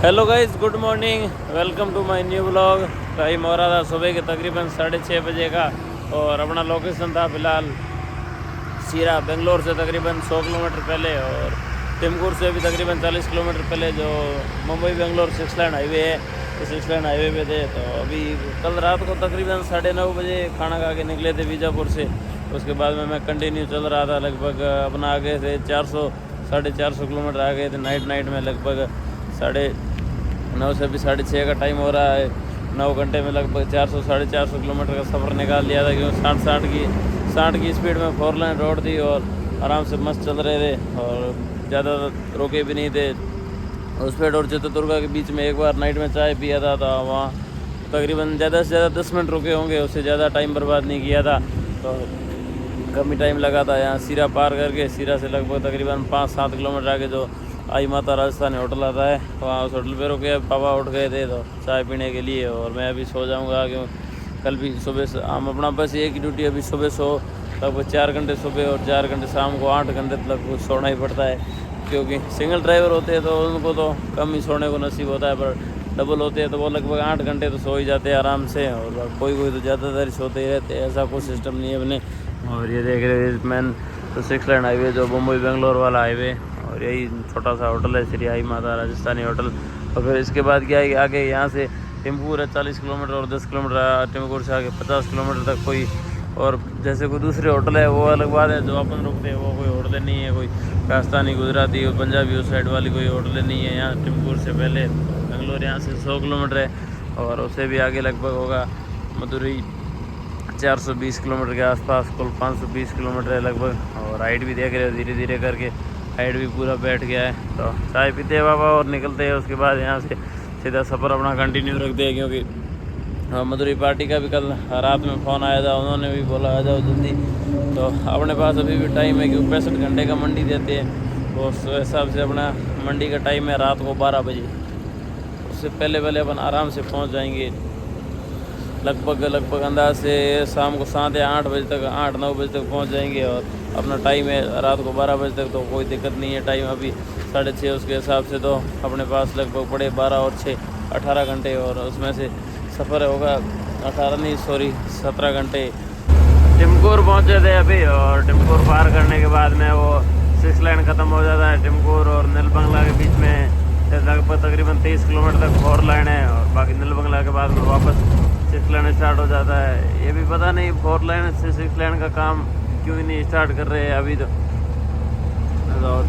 Hello guys, good morning, welcome to my new blog. Time हो रहा था सुबह के तकरीबन 6:30 बजे का और अपना लोकेशन था फ़िलहाल सीरा, बेंगलोर से तकरीबन 100 किलोमीटर पहले और टिमकुर से भी तकरीबन 40 किलोमीटर पहले जो मुंबई बेंगलोर 6 लाइन हाईवे है, तो 6 लाइन हाईवे पे थे। तो अभी कल रात को तकरीबन 9:30 बजे खाना खा के निकले थे बीजापुर से। उसके बाद में मैं कंटिन्यू चल रहा था, लगभग अपना आगे से 400-450 किलोमीटर आ गए थे। नाइट में लगभग 9:30 से अभी 6:30 का टाइम हो रहा है। 9 घंटे में लगभग 400-450 किलोमीटर का सफ़र निकाल लिया था, क्योंकि 60 की स्पीड में 4 लाइन रोड थी और आराम से मस्त चल रहे थे और ज़्यादा रुके भी नहीं थे। उस और चित्रदुर्गा के बीच में एक बार नाइट में चाय पिया था, तो वहाँ तकरीबन ज़्यादा से ज़्यादा 10 मिनट रुके होंगे, उससे ज़्यादा टाइम बर्बाद नहीं किया था। तो कम ही टाइम लगा था। यहाँ सीरा पार करके सीरा से लगभग तकरीबन 5-7 किलोमीटर आगे जो आई माता राजस्थानी होटल आता है, वहाँ उस होटल पे रुके। पापा उठ गए थे तो चाय पीने के लिए, और मैं अभी सो जाऊँगा, क्यों कल भी सुबह से हम अपना बस एक ही ड्यूटी, अभी सुबह सो लगभग 4 घंटे सुबह और 4 घंटे शाम को, 8 घंटे तक सोना ही पड़ता है। क्योंकि सिंगल ड्राइवर होते हैं तो उनको तो कम ही सोने को नसीब होता है, पर डबल होते हैं तो वो लगभग 8 घंटे तो सो ही जाते हैं आराम से, और कोई तो ज़्यादातर सोते ही रहते हैं। ऐसा कोई सिस्टम नहीं है अपने। और ये देख रहे हैं मैन तो 6 लाइन हाईवे जो मुंबई बेंगलोर वाला हाईवे, और यही छोटा सा होटल है श्री आई माता राजस्थानी होटल। और फिर इसके बाद क्या है कि आगे यहाँ से टिमकुर है 40 किलोमीटर, और 10 किलोमीटर टिमकुर से आगे 50 किलोमीटर तक कोई और जैसे कोई दूसरे होटल है, वो अलग बात है। जो अपन रुकते हैं वो कोई होटल नहीं है, कोई राजस्थानी गुजराती और पंजाबी उस साइड वाली कोई होटल नहीं है। यहाँ टिमकुर से पहले बेंगलोर यहाँ से 100 किलोमीटर है, और उससे भी आगे लगभग होगा मदुरई 420 किलोमीटर के आसपास, कुल 520 किलोमीटर है लगभग। और हाइट भी देख रहे हो, धीरे धीरे करके हाइट भी पूरा बैठ गया है। तो चाय पीते हैं बाबा और निकलते हैं। उसके बाद यहाँ से सीधा सफ़र अपना कंटिन्यू रखते हैं, क्योंकि मदुरई पार्टी का भी कल रात में फ़ोन आया था, उन्होंने भी बोला आ जाओ जल्दी। तो अपने पास अभी भी टाइम है, क्योंकि 65 घंटे का मंडी देते हैं, तो उस हिसाब से अपना मंडी का टाइम है रात को 12 बजे। उससे पहले अपन आराम से पहुँच जाएंगे। लगभग अंदाज से शाम को 7 या 8 बजे तक, 8-9 बजे तक पहुंच जाएंगे। और अपना टाइम है रात को 12 बजे तक, तो कोई दिक्कत नहीं है। टाइम अभी 6:30, उसके हिसाब से तो अपने पास लगभग पड़े 12 और 6 18 घंटे, और उसमें से सफ़र होगा 17 घंटे। टिमकुर पहुँचे थे अभी, और टिमकुर पार करने के बाद में वो 6 लाइन ख़त्म हो जाता है। टिमकुर और नीलबंगला के बीच में लगभग तकरीबन 23 किलोमीटर तक 4 लाइन है, और बाकी नीलबंगला के बाद में वापस 6 लाइन स्टार्ट हो जाता है। ये भी पता नहीं 4 लाइन से 6 लाइन का काम क्यों नहीं स्टार्ट कर रहे हैं अभी। तो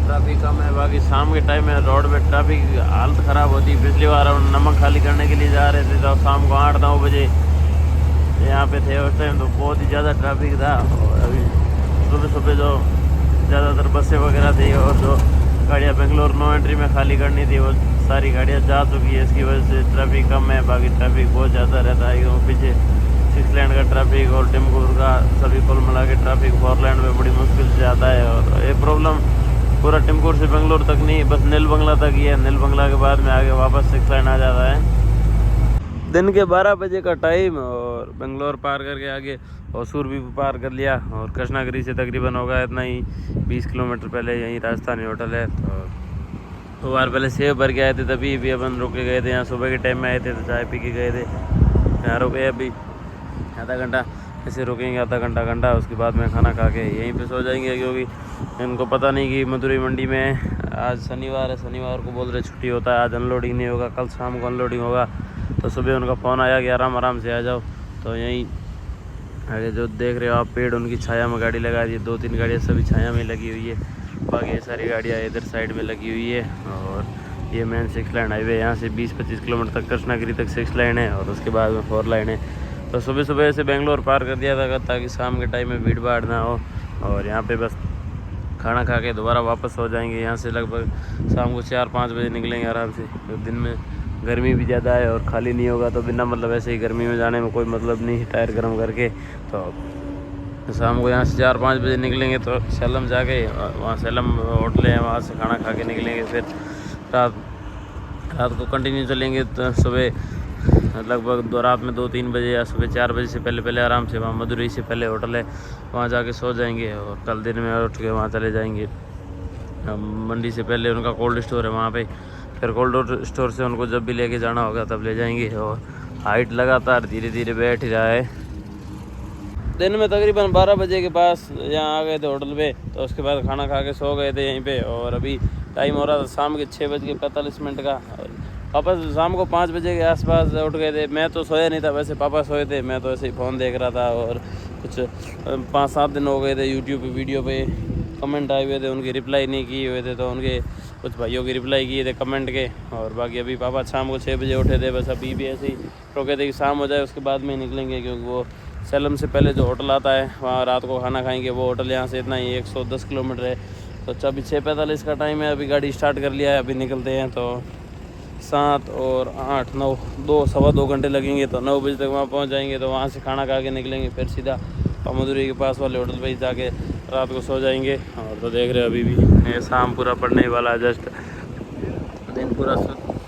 ट्रैफिक कम है, बाकी शाम के टाइम में रोड पे ट्रैफिक की हालत ख़राब होती है। पिछली बार हम नमक खाली करने के लिए जा रहे थे, तो शाम को 8-9 बजे यहाँ पे थे। उस टाइम तो बहुत ही ज़्यादा ट्रैफिक था। और अभी सुबह जो ज़्यादातर बसें वगैरह थी, और जो गाड़ियाँ बेंगलोर नो एंट्री में खाली करनी थी, वो सारी गाड़ियाँ जा चुकी है। इसकी वजह से ट्रैफिक कम है, बाकी ट्रैफिक बहुत ज़्यादा रहता है। क्योंकि पीछे 6 लाइन का ट्रैफिक और टिमकुर का सभी कुल मिला के ट्रैफिक 4 लाइन में बड़ी मुश्किल से आता है। और ये प्रॉब्लम पूरा टिमकुर से बेंगलोर तक नहीं, बस नीलबंगला तक ही है। नीलबंगला के बाद में आगे वापस 6 लाइन आ जाता है। दिन के 12 बजे का टाइम, और बेंगलोर पार करके आगे होसूर भी पार कर लिया, और कृष्णागिरी से तकरीबन होगा इतना ही 20 किलोमीटर पहले यहीं राजस्थानी होटल है। तो बार पहले सेव भर के आए थे, तभी भी अपन रुके गए थे। यहाँ सुबह के टाइम में आए थे तो चाय पी के गए थे। यहाँ रुके अभी आधा घंटा, ऐसे रुकेंगे आधा घंटा। उसके बाद में खाना खा के यहीं पे सो जाएंगे, क्योंकि इनको पता नहीं कि मदुरई मंडी में आज शनिवार है, शनिवार को बोल रहे छुट्टी होता है, आज अनलोडिंग नहीं होगा, कल शाम को अनलोडिंग होगा। तो सुबह उनका फ़ोन आया कि आराम से आ जाओ। तो यहीं आगे जो देख रहे हो आप पेड़, उनकी छाया में गाड़ी लगा दी है। 2-3 गाड़ियाँ सभी छाया में लगी हुई है, बाकी ये सारी गाड़ियाँ इधर साइड में लगी हुई है। और ये मेन 6 लाइन हाईवे, यहाँ से 20-25 किलोमीटर तक कृष्णागिरी तक 6 लाइन है, और उसके बाद में 4 लाइन है। तो सुबह से बेंगलोर पार कर दिया था, ताकि शाम के टाइम में भीड़ भाड़ ना हो। और यहाँ पे बस खाना खा के दोबारा वापस हो जाएंगे। यहाँ से लगभग शाम को 4-5 बजे निकलेंगे आराम से। तो दिन में गर्मी भी ज़्यादा है और खाली नहीं होगा, तो बिना मतलब ऐसे ही गर्मी में जाने में कोई मतलब नहीं है, टायर गर्म करके। तो शाम को यहाँ से 4-5 बजे निकलेंगे, तो सेलम जाके वहाँ सेलम होटल है, वहाँ से खाना खा के निकलेंगे। फिर रात को कंटिन्यू चलेंगे। तो सुबह लगभग रात में 2-3 बजे या सुबह 4 बजे से पहले आराम से वहाँ मदुरई से पहले होटल है, वहाँ जाके सो जाएंगे। और कल दिन में उठ के वहाँ चले जाएंगे। मंडी से पहले उनका कोल्ड स्टोर है, वहाँ पे फिर कोल्ड स्टोर से उनको जब भी लेके जाना होगा तब ले जाएंगे। और हाइट लगातार धीरे धीरे बैठ ही रहा है। दिन में तकरीबन 12 बजे के पास यहाँ आ गए थे होटल पे, तो उसके बाद खाना खा के सो गए थे यहीं पे। और अभी टाइम हो रहा था शाम के 6:45 का। पापा शाम को 5 बजे के आसपास उठ गए थे। मैं तो सोया नहीं था, वैसे पापा सोए थे, मैं तो ऐसे ही फ़ोन देख रहा था। और कुछ 5-7 दिन हो गए थे यूट्यूब पे वीडियो पे कमेंट आए हुए थे, उनकी रिप्लाई नहीं किए हुए थे, तो उनके कुछ भाइयों की रिप्लाई किए थे कमेंट के। और बाकी अभी पापा शाम को 6 बजे उठे थे, बस अभी भी ऐसे ही रोके थे कि शाम हो जाए उसके बाद में निकलेंगे, क्योंकि वो सेलम से पहले जो होटल आता है वहाँ रात को खाना खाएंगे। वो होटल यहाँ से इतना ही 110 किलोमीटर है। तो अभी 6:45 का टाइम है, अभी गाड़ी स्टार्ट कर लिया है, अभी निकलते हैं। तो 7 और 8 9 2 घंटे लगेंगे, तो 9 बजे तक वहाँ पहुँच जाएंगे। तो वहाँ से खाना खा के निकलेंगे, फिर सीधा मधुरई के पास वाले होटल पे ही जाके रात को सो जाएंगे। और तो देख रहे हो अभी भी शाम पूरा पड़ने ही वाला है, जस्ट दिन पूरा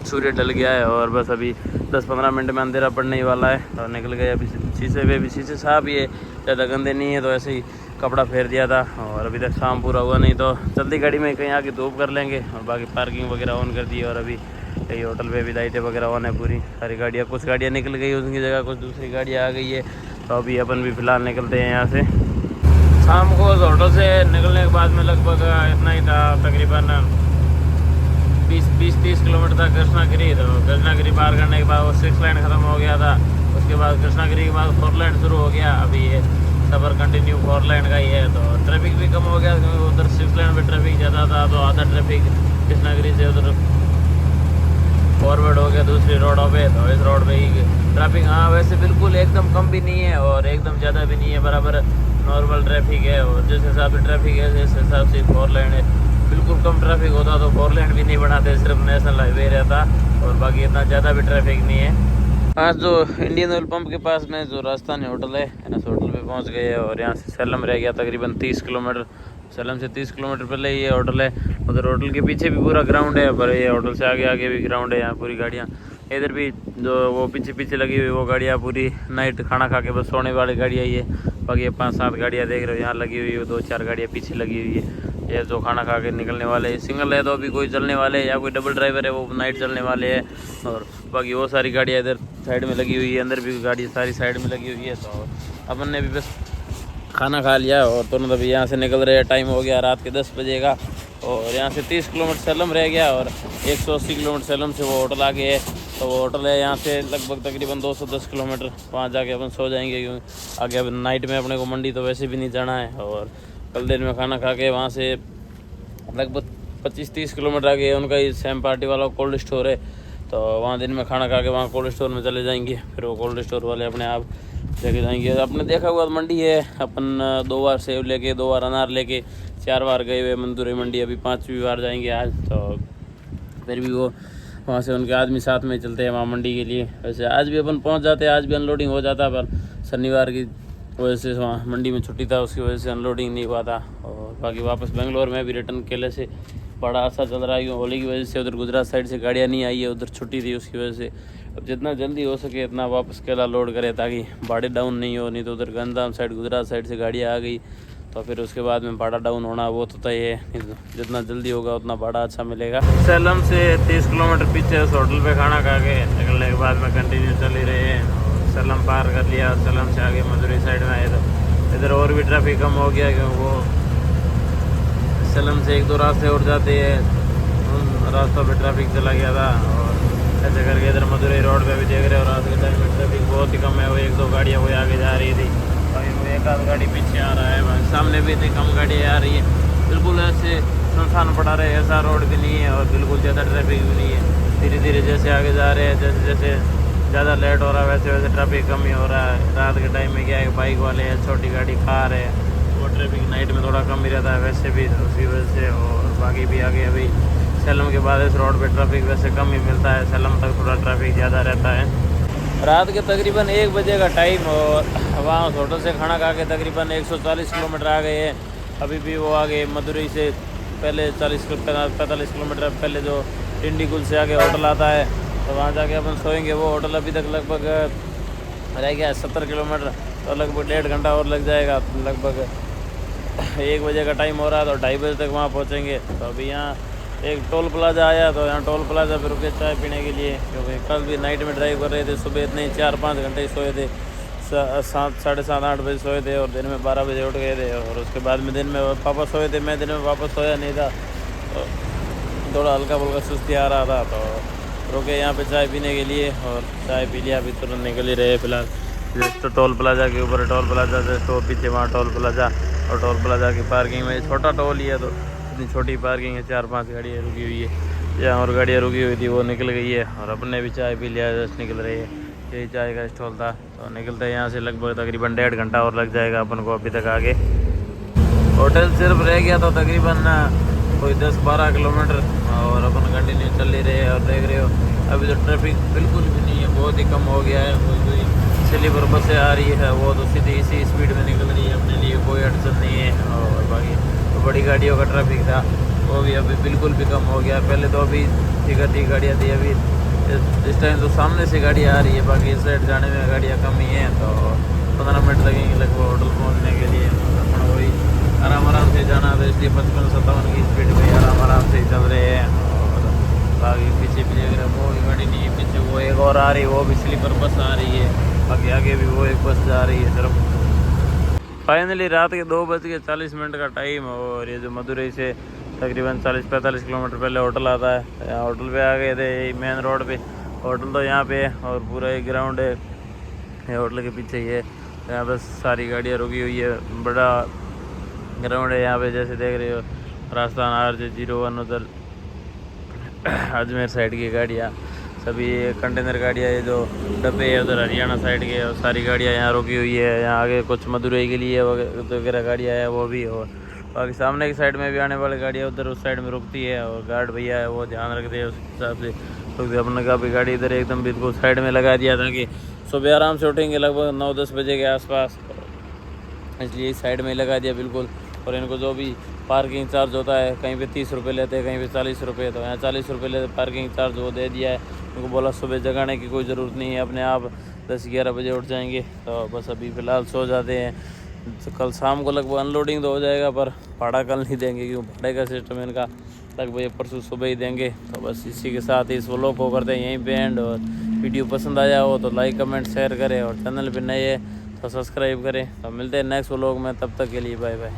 सूर्य ढल गया है और बस अभी 10-15 मिनट में अंधेरा पड़ने ही वाला है। तो निकल गए अभी शीशे पे भी, शीशे साफ ही है, ज़्यादा गंदे नहीं है, तो ऐसे ही कपड़ा फेर दिया था। और अभी तक शाम पूरा हुआ नहीं, तो जल्दी गाड़ी में कहीं आके धूप कर लेंगे। और बाकी पार्किंग वगैरह ऑन कर दी। और अभी कहीं होटल पे भी लाइटें वगैरह ऑन है पूरी सारी गाड़ियाँ। कुछ गाड़ियाँ निकल गई उनकी जगह, कुछ दूसरी गाड़ियाँ आ गई है। तो अभी अपन भी फ़िलहाल निकलते हैं यहाँ से। शाम को उस होटल से निकलने के बाद में लगभग इतना ही था, तकरीबन 20-30 किलोमीटर था कृष्णागिरी। तो कृष्णागिरी पार करने के बाद वो 6 लाइन ख़त्म हो गया था। उसके बाद कृष्णागिरी के बाद 4 लाइन शुरू हो गया। अभी ये सफ़र कंटिन्यू 4 लाइन का ही है। तो ट्रैफिक भी कम हो गया, क्योंकि उधर 6 लाइन में ट्रैफिक ज़्यादा था, तो आधा ट्रैफिक कृष्णागिरी से उधर फॉरवर्ड हो गया दूसरी रोडों पे। तो इस रोड पे ही ट्रैफिक हाँ वैसे बिल्कुल एकदम कम भी नहीं है और एकदम ज़्यादा भी नहीं है, बराबर नॉर्मल ट्रैफिक है। और जिस हिसाब से ट्रैफिक है जिस हिसाब से 4 लाइन है। बिल्कुल कम ट्रैफिक होता तो 4 लाइन भी नहीं बनाते, सिर्फ नेशनल हाईवे रहता। और बाकी इतना ज़्यादा भी ट्रैफिक नहीं है। आज जो इंडियन ऑयल पंप के पास में जो राजस्थानी होटल है, इस होटल पे पहुंच गए। और यहाँ से सेलम रह गया तकरीबन 30 किलोमीटर। सेलम से 30 किलोमीटर पहले ये होटल है। उधर होटल के पीछे भी पूरा ग्राउंड है, पर ये होटल से आगे आगे भी ग्राउंड है। यहाँ पूरी गाड़ियाँ, इधर भी जो वो पीछे लगी हुई वो गाड़ियाँ पूरी नाइट खाना खा के बस सोने वाली गाड़ियाँ ही है। बाकी ये 5-7 गाड़ियाँ देख रहे हो यहाँ लगी हुई है, 2-4 गाड़ियाँ पीछे लगी हुई है। ये जो खाना खा के निकलने वाले सिंगल है, तो अभी कोई चलने वाले या कोई डबल ड्राइवर है वो नाइट चलने वाले हैं। और बाकी वो सारी गाड़ियाँ इधर साइड में लगी हुई है, अंदर भी गाड़ी सारी साइड में लगी हुई है। तो अपन ने भी बस खाना खा लिया और तुरंत अभी यहाँ से निकल रहे हैं। टाइम हो गया रात के 10 बजे का। और यहाँ से 30 किलोमीटर सेलम रह गया और 180 किलोमीटर सेलम से वो होटल आगे है। तो वो होटल है यहाँ से लगभग तकरीबन 210 किलोमीटर। वहाँ जाके अपन सो जाएंगे, क्योंकि आगे अब नाइट में अपने को मंडी तो वैसे भी नहीं जाना है। और कल दिन में खाना खा के वहाँ से लगभग 25-30 किलोमीटर आगे उनका ही सेम पार्टी वाला कोल्ड स्टोर है। तो वहाँ दिन में खाना खा के वहाँ कोल्ड स्टोर में चले जाएंगे। फिर वो कोल्ड स्टोर वाले अपने आप लेके जाएंगे। आपने देखा हुआ मंडी है, अपन 2 बार सेब लेके 2 बार अनार लेके 4 बार गए हुए मधुरई मंडी, अभी 5वीं बार जाएंगे आज। तो फिर भी वो वहाँ से उनके आदमी साथ में चलते हैं वहाँ मंडी के लिए। वैसे आज भी अपन पहुँच जाते, आज भी अनलोडिंग हो जाता, पर शनिवार की वजह से वहाँ मंडी में छुट्टी था, उसकी वजह से अनलोडिंग नहीं हुआ था। और बाकी वापस बेंगलोर में भी रिटर्न केले से बड़ा अच्छा चल रहा है, क्योंकि होली की वजह से उधर गुजरात साइड से गाड़ियाँ नहीं आई है, उधर छुट्टी थी उसकी वजह से। अब जितना जल्दी हो सके इतना वापस केला लोड करे, ताकि भाड़े डाउन नहीं हो। नहीं तो उधर गंजाम साइड गुजरात साइड से गाड़ियाँ आ गई तो फिर उसके बाद में भाड़ा डाउन होना वो तो तय है। जितना जल्दी होगा उतना भाड़ा अच्छा मिलेगा। सेलम से 30 किलोमीटर पीछे उस होटल पे खाना खा के निकलने के बाद में कंटिन्यू चल ही रहे हैं। सेलम पार कर लिया और सेलम से आगे मधुरई साइड में आए तो इधर और भी ट्रैफिक कम हो गया, क्योंकि वो सेलम से 1-2 रास्ते और जाते हैं, उन रास्तों पे ट्रैफिक चला गया था। और ऐसे करके इधर मधुरई रोड पे भी देख रहे हो रात के टाइम में ट्रैफिक बहुत ही कम है। वो 1-2 गाड़ियाँ वही आगे जा रही थी, अभी वो 1-आध गाड़ी पीछे आ रहा है, सामने भी इतनी कम गाड़ियाँ आ रही है। बिल्कुल ऐसे सुनसान पड़ा रहे, ऐसा रोड भी नहीं है और बिल्कुल ज़्यादा ट्रैफिक भी नहीं है। धीरे धीरे जैसे आगे जा रहे हैं, जैसे जैसे ज़्यादा लेट हो रहा है वैसे वैसे ट्रैफिक कम ही हो रहा है। रात के टाइम में क्या है, बाइक वाले हैं, छोटी गाड़ी कार है, वो ट्रैफिक नाइट में थोड़ा कम ही रहता है वैसे भी, उसकी वजह से। और बाकी भी आगे अभी सेलम के बाद इस रोड पे ट्रैफिक वैसे कम ही मिलता है, सेलम तक थोड़ा ट्रैफिक ज़्यादा रहता है। रात के तकरीबन 1 बजे का टाइम और वहाँ उस होटल से खाना खा के तकरीबन 140 किलोमीटर आ गए हैं। अभी भी वो आगे मधुरई से पहले 45 किलोमीटर पहले जो टिंडीगुल से आगे होटल आता है, तो वहाँ जाके अपन सोएंगे। वो होटल अभी तक लगभग रह गया है 70 किलोमीटर, तो लगभग 1.5 घंटा और लग जाएगा। लगभग 1 बजे का टाइम हो रहा है, तो 2:30 बजे तक वहाँ पहुँचेंगे। तो अभी यहाँ एक टोल प्लाजा आया तो यहाँ टोल प्लाजा पे रुके चाय पीने के लिए, क्योंकि कल भी नाइट में ड्राइव कर रहे थे। सुबह इतने ही 4-5 घंटे ही सोए थे, 7-7:30-8 बजे सोए थे और दिन में 12 बजे उठ गए थे। और उसके बाद में दिन में वापस सोए थे, मैं दिन में वापस सोया नहीं था, तो थोड़ा हल्का फुल्का सुस्ती आ रहा था, तो रुके यहाँ पे चाय पीने के लिए और चाय पी लिया। अभी तुरंत निकल ही रहे फिलहाल जस्ट तो टोल प्लाजा के ऊपर, टोल प्लाजा जस्ट वो पीछे वहाँ टोल प्लाजा, और टोल प्लाजा की पार्किंग में छोटा टोल ही है, तो इतनी छोटी पार्किंग है, 4-5 गाड़ियाँ रुकी हुई है। जहाँ और गाड़ियाँ रुकी हुई थी वो निकल गई है और अपने भी चाय पी लिया, जस्ट निकल रही है। यही चाय का स्टॉल था, तो निकलते हैं यहाँ से लगभग तकरीबन 1.5 घंटा और लग जाएगा अपन को अभी तक आगे। होटल सिर्फ रह गया था तकरीबन कोई 10-12 किलोमीटर, और अपन कंटिन्यू चल ही रहे हैं। और देख रहे हो अभी तो ट्रैफिक बिल्कुल भी नहीं है, बहुत ही कम हो गया है। कोई स्लीपर बसें आ रही है वो तो सीधी इसी स्पीड में निकल रही है, अपने लिए कोई अड़चन नहीं है। और बाकी तो बड़ी गाड़ियों का ट्रैफिक था वो भी अभी बिल्कुल भी कम हो गया। पहले तो अभी ठीक गाड़ियाँ थी, अभी इस टाइम तो सामने से गाड़ियाँ आ रही है, बाकी इस साइड जाने में गाड़ियाँ कम ही हैं। तो 15 मिनट लगेंगे लगभग होटल पहुँचने के लिए। अपना वही आराम से जाना, तो इसलिए 55-57 की स्पीड में आराम से चल रहे हैं। और बाकी पीछे भी देख रहे हो कोई गाड़ी नहीं है, पीछे वो एक और आ रही है, वो भी स्लीपर बस आ रही है, बाकी आगे भी वो एक बस जा रही है सिर्फ। फाइनली रात के 2:40 का टाइम, और ये जो मदुरई से तकरीबन 40-45 किलोमीटर पहले होटल आता है, यहाँ होटल पे आ गए थे मेन रोड पे। होटल तो यहाँ पे है और पूरा एक ग्राउंड है, ये होटल के पीछे ही है। यहाँ बस सारी गाड़ियाँ रुकी हुई है, बड़ा ग्राउंड है यहाँ पे, जैसे देख रहे हो राजस्थान RJ01 उधर अजमेर साइड की गाड़ियाँ सभी, कंटेनर गाड़ियाँ, ये जो डब्बे है उधर हरियाणा साइड के, और सारी गाड़ियाँ यहाँ रुकी हुई है। यहाँ आगे कुछ मदुरई के लिए वगैरह गाड़ियाँ हैं वो भी, और बाकी सामने की साइड में भी आने वाली गाड़ियाँ उधर उस साइड में रुकती है। और गार्ड भैया है वो ध्यान रखते हैं उस हिसाब से, तो अपने का भी गाड़ी इधर एकदम बिल्कुल साइड में लगा दिया ताकि सुबह आराम से उठेंगे लगभग 9-10 बजे के आसपास, इसलिए इस साइड में लगा दिया बिल्कुल। और इनको जो भी पार्किंग चार्ज होता है, कहीं पे 30 रुपये लेते हैं, कहीं पे 40 रुपये, तो यहाँ 40 रुपये लेते पार्किंग चार्ज वो दे दिया है। उनको बोला सुबह जगाने की कोई ज़रूरत नहीं है, अपने आप 10-11 बजे उठ जाएंगे। तो बस अभी फ़िलहाल सो जाते हैं, तो कल शाम को लगभग अनलोडिंग तो हो जाएगा, पर भाड़ा कल नहीं देंगे क्योंकि भाड़े का सिस्टम इनका लगभग परसों सुबह ही देंगे। तो बस इसी के साथ इस व्लॉग को करते हैं यहीं पे एंड। और वीडियो पसंद आया हो तो लाइक कमेंट शेयर करें, और चैनल पर नए है तो सब्सक्राइब करें। तो मिलते हैं नेक्स्ट व्लॉग में, तब तक के लिए बाय बाय।